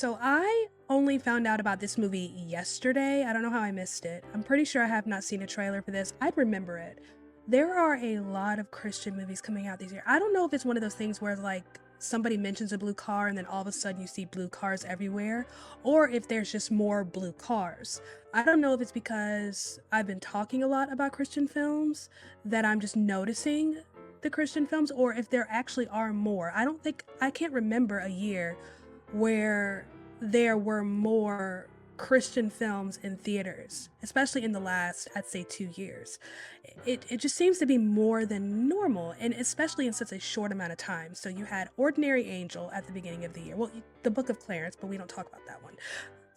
So I only found out about this movie yesterday. I don't know how I missed it. I'm pretty sure I have not seen a trailer for this. I'd remember it. There are a lot of Christian movies coming out this year. I don't know if it's one of those things where like somebody mentions a blue car and then all of a sudden you see blue cars everywhere, or if there's just more blue cars. I don't know if it's because I've been talking a lot about Christian films that I'm just noticing the Christian films, or if there actually are more. I can't remember a year where there were more Christian films in theaters, especially in the last, I'd say, 2 years. It just seems to be more than normal, and especially in such a short amount of time. So you had Ordinary Angel at the beginning of the year. Well, the Book of Clarence, but we don't talk about that one.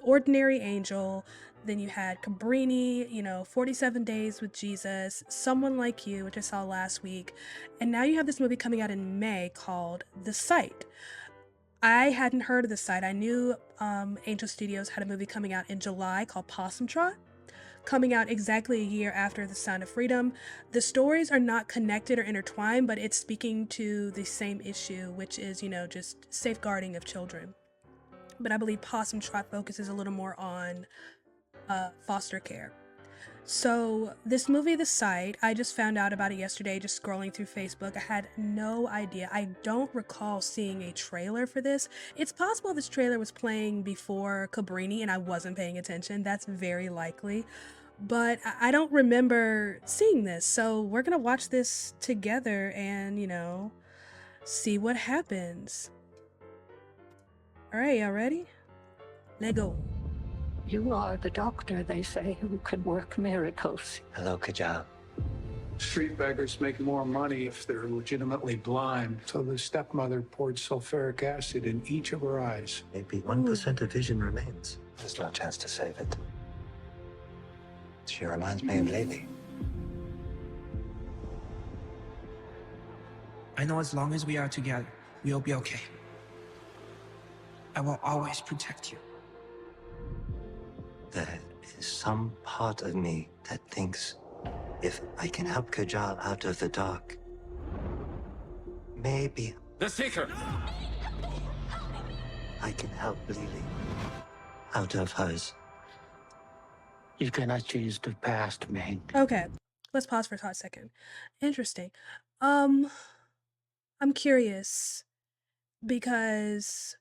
Ordinary Angel, then you had Cabrini, 47 Days with Jesus, Someone Like You, which I saw last week, and now you have this movie coming out in May called The Sight. I hadn't heard of the site. I knew Angel Studios had a movie coming out in July called Possum Trot, coming out exactly a year after The Sound of Freedom. The stories are not connected or intertwined, but it's speaking to the same issue, which is, just safeguarding of children. But I believe Possum Trot focuses a little more on foster care. So this movie, The Sight, I just found out about it yesterday just scrolling through Facebook. I had no idea. I don't recall seeing a trailer for this. It's possible this trailer was playing before Cabrini and I wasn't paying attention. That's very likely. But I don't remember seeing this. So we're going to watch this together and, see what happens. All right, y'all ready? Let go. You are the doctor, they say, who can work miracles. Hello, Kajal. Street beggars make more money if they're legitimately blind. So the stepmother poured sulfuric acid in each of her eyes. Maybe 1% of vision remains. There's no chance to save it. She reminds me of Lily. I know as long as we are together, we'll be okay. I will always protect you. There is some part of me that thinks if I can help Kajal out of the dark, maybe The Seeker! I can help Lily out of hers. You cannot change the past, Ming. Okay, let's pause for a hot second. Interesting. I'm curious because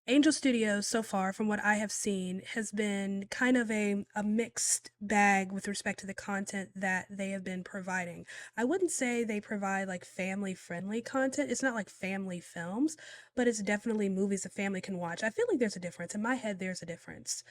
Angel Studios, so far, from what I have seen, has been kind of a mixed bag with respect to the content that they have been providing. I wouldn't say they provide like family-friendly content. It's not like family films, but it's definitely movies a family can watch. I feel like there's a difference. In my head, there's a difference.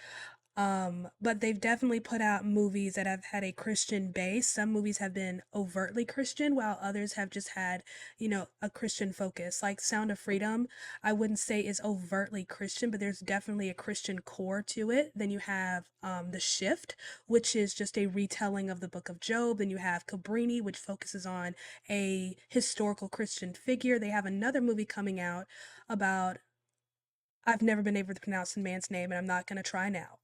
But they've definitely put out movies that have had a Christian base. Some movies have been overtly Christian, while others have just had, a Christian focus. Like Sound of Freedom, I wouldn't say is overtly Christian, but there's definitely a Christian core to it. Then you have The Shift, which is just a retelling of the book of Job. Then you have Cabrini, which focuses on a historical Christian figure. They have another movie coming out about, I've never been able to pronounce the man's name, and I'm not going to try now,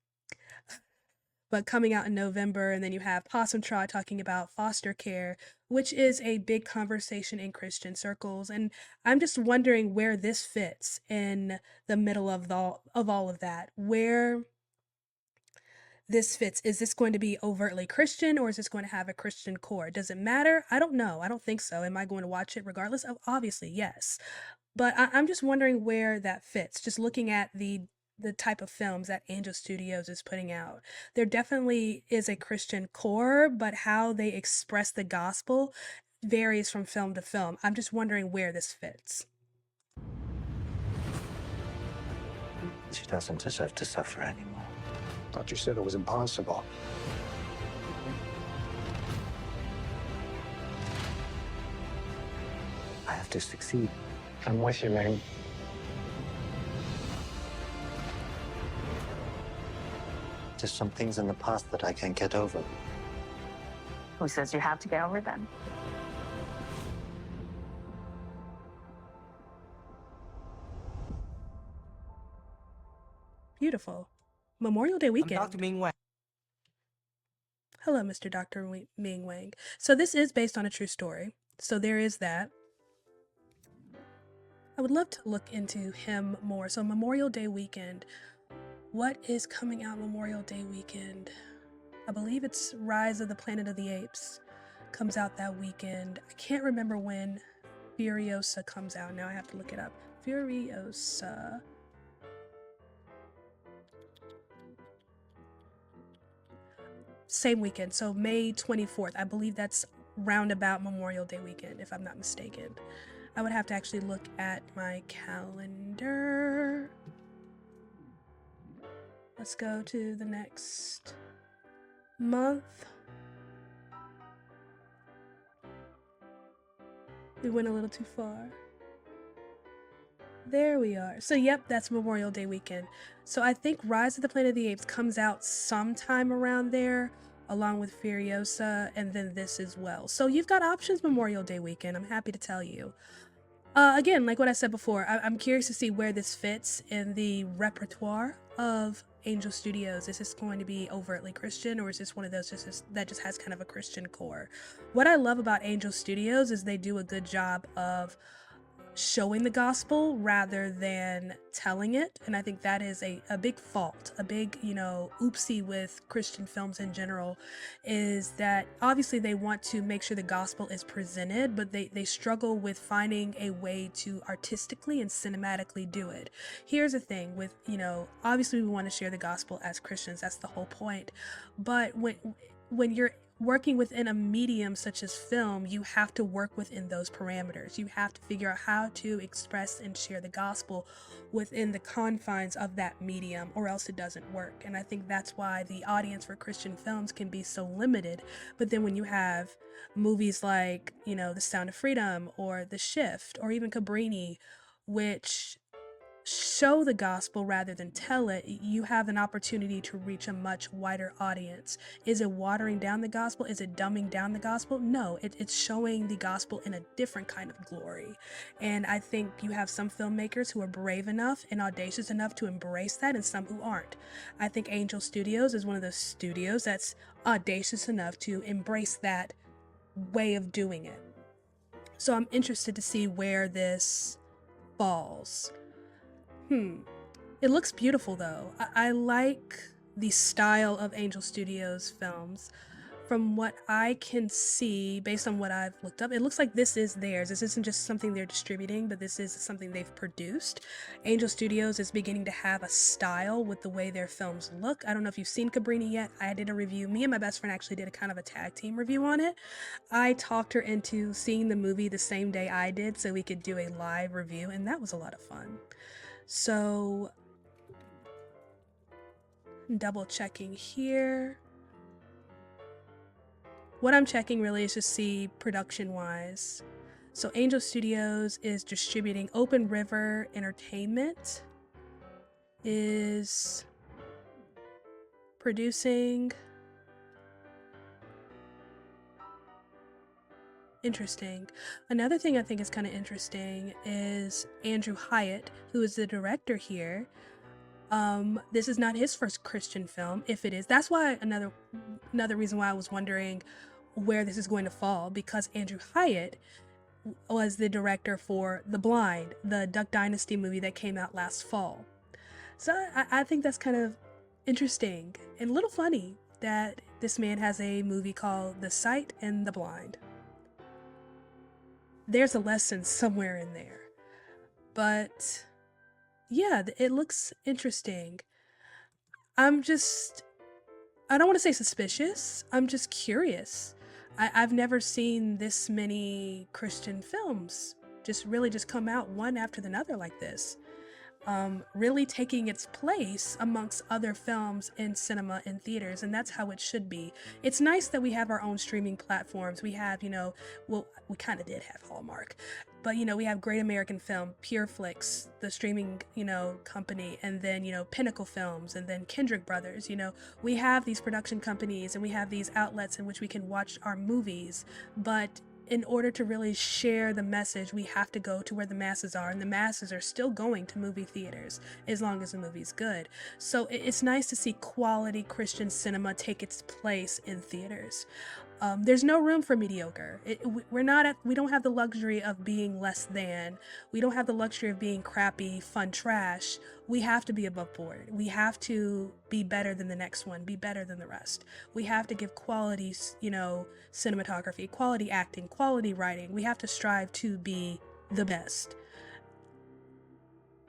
but coming out in November. And then you have Possum Trot talking about foster care, which is a big conversation in Christian circles. And I'm just wondering where this fits in the middle of all of that. Where this fits. Is this going to be overtly Christian, or is this going to have a Christian core? Does it matter? I don't know. I don't think so. Am I going to watch it regardless? Of obviously, yes. But I'm just wondering where that fits. Just looking at the type of films that Angel Studios is putting out. There definitely is a Christian core, but how they express the gospel varies from film to film. I'm just wondering where this fits. She doesn't deserve to suffer anymore. Thought you said it was impossible. I have to succeed. I'm with you, Ming. There's some things in the past that I can't get over. Who says you have to get over them? Beautiful. Memorial Day weekend. I'm Dr. Ming Wang. Hello, Mr. Dr. Ming Wang. So this is based on a true story. So there is that. I would love to look into him more. So Memorial Day weekend. What is coming out Memorial Day weekend? I believe it's Rise of the Planet of the Apes comes out that weekend. I can't remember when Furiosa comes out. Now I have to look it up. Furiosa. Same weekend, so May 24th. I believe that's roundabout Memorial Day weekend, if I'm not mistaken. I would have to actually look at my calendar. Let's go to the next month. We went a little too far. There we are. So yep, that's Memorial Day weekend. So I think Rise of the Planet of the Apes comes out sometime around there, along with Furiosa, and then this as well. So you've got options Memorial Day weekend, I'm happy to tell you. Again, like what I said before, I'm curious to see where this fits in the repertoire of Angel Studios. Is this going to be overtly Christian, or is this one of those that just has kind of a Christian core? What I love about Angel Studios is they do a good job of showing the gospel rather than telling it, and I think that is a big fault, a big oopsie with Christian films in general, is that obviously they want to make sure the gospel is presented, but they struggle with finding a way to artistically and cinematically do it. Here's the thing with obviously we want to share the gospel as Christians, that's the whole point, but when you're working within a medium such as film, you have to work within those parameters. You have to figure out how to express and share the gospel within the confines of that medium, or else it doesn't work. And I think that's why the audience for Christian films can be so limited. But then when you have movies like, The Sound of Freedom or The Shift or even Cabrini, which show the gospel rather than tell it, you have an opportunity to reach a much wider audience. Is it watering down the gospel? Is it dumbing down the gospel? No, it's showing the gospel in a different kind of glory. And I think you have some filmmakers who are brave enough and audacious enough to embrace that, and some who aren't. I think Angel Studios is one of those studios that's audacious enough to embrace that way of doing it. So I'm interested to see where this falls. It looks beautiful though. I like the style of Angel Studios films. From what I can see, based on what I've looked up, it looks like this is theirs. This isn't just something they're distributing, but this is something they've produced. Angel Studios is beginning to have a style with the way their films look. I don't know if you've seen Cabrini yet. I did a review. Me and my best friend actually did a kind of a tag team review on it. I talked her into seeing the movie the same day I did so we could do a live review, and that was a lot of fun. So, double checking here. What I'm checking really is to see production wise. So Angel Studios is distributing. Open River Entertainment is producing. Interesting. Another thing I think is kind of interesting is Andrew Hyatt, who is the director here. This is not his first Christian film. If it is, that's why another reason why I was wondering where this is going to fall, because Andrew Hyatt was the director for The Blind, the Duck Dynasty movie that came out last fall. So I think that's kind of interesting and a little funny that this man has a movie called The Sight and the Blind. There's a lesson somewhere in there. But yeah, it looks interesting. I don't want to say suspicious. I'm just curious. I've never seen this many Christian films just come out one after another like this. Really taking its place amongst other films in cinema and theaters, and that's how it should be. It's nice that we have our own streaming platforms. We have, we kind of did have Hallmark, but we have Great American Film, PureFlix, the streaming, company, and then, Pinnacle Films, and then Kendrick Brothers. We have these production companies and we have these outlets in which we can watch our movies, but in order to really share the message, we have to go to where the masses are, and the masses are still going to movie theaters as long as the movie's good. So it's nice to see quality Christian cinema take its place in theaters. There's no room for mediocre. We don't have the luxury of being less than. We don't have the luxury of being crappy, fun trash. We have to be above board. We have to be better than the next one, be better than the rest. We have to give quality, cinematography, quality acting, quality writing. We have to strive to be the best.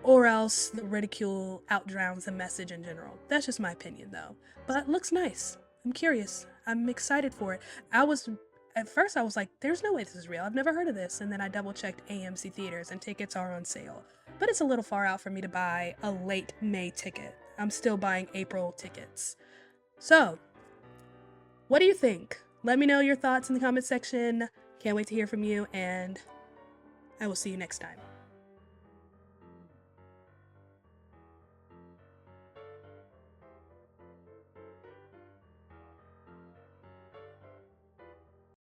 Or else the ridicule outdrowns the message in general. That's just my opinion though. But looks nice. I'm curious. I'm excited for it. At first I was like, there's no way this is real. I've never heard of this. And then I double checked AMC theaters and tickets are on sale. But it's a little far out for me to buy a late May ticket. I'm still buying April tickets. So, what do you think? Let me know your thoughts in the comment section. Can't wait to hear from you, and I will see you next time.